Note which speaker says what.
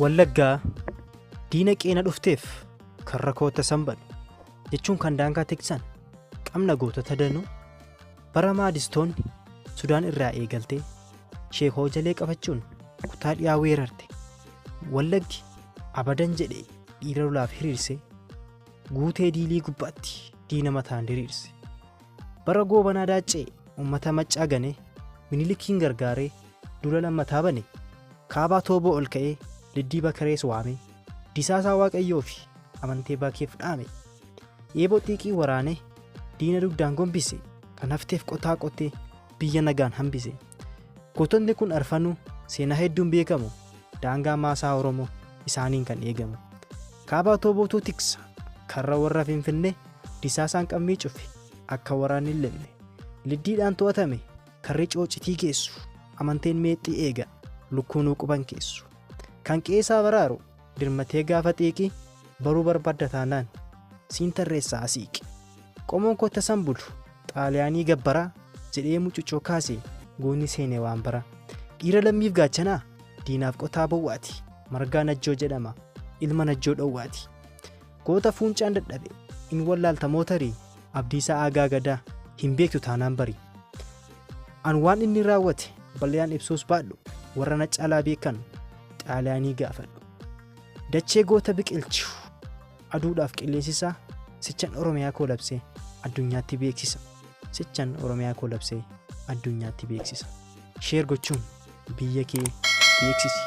Speaker 1: Wallaggaa diina qeena dhufteef karra koota sanbadu jechuun kan daangaa tiksan qabna gootota danuu bara maadistoonni Sudaan irraa eegaltee sheekoo jalee qabachuun kutaa dhiyaa weerarte. Wallaggi abadan jedhee dhiira lolaaf hiriirse guutee diilii gubbaatti diina mataan diriirse. Bara goobanaa daaccee uummata maccaa ganee Minilikiin gargaaree dura lammataa bane kaabaa tooboo ol ka'ee liddii bakarees waame disaasaa waaqayyoo fi amantee baakeef dhaame. Eeboo xiiqii waraanee diina dugdaan gombise kan hafteef qotaa qotee biyya nagaan hambise. Gootonni kun arfanuu seenaa hedduun beekamu daangaa maasaa Oromoo isaaniin kan eegamu. Kaabaa toobootu tiksa karra warra Finfinnee disaasaan qammii cufe akka waraanni hin lenne. Liddiidhaan to'atame karri coocitii geessu amanteen meexxii eega lukkuunuu quban keessu. Kan qeesaa baraaru dirmatee gaafa xiiqii baruu barbaadda taanaan siin tarreessaa asiiqi. Qomoon kotta san bulu xaaliyaanii gabbaraa jedhee mucucoo kaasee goonni seenee waan bara. Dhiira lammiif gaachanaa diinaaf qotaa bowwaati margaa najjoo jedhama ilma najjoo dhowwaati. Goota fuuncaan dadhabe in wallaalta mootarii abdiisaa aagaa gadaa hin beektu taanaan bari. An waan inni raawwate bal'aan ibsuus baadhu warra na caalaa beekan xaaliyaanii gaafadhu. Dachee goota biqilchu aduudhaaf qilleensisaa sichan Oromiyaa koo labsee addunyaatti beeksisa. Sichan Oromiyaa koo labsee addunyaatti beeksisa. Sheer gochuun biyya kee beeksisi.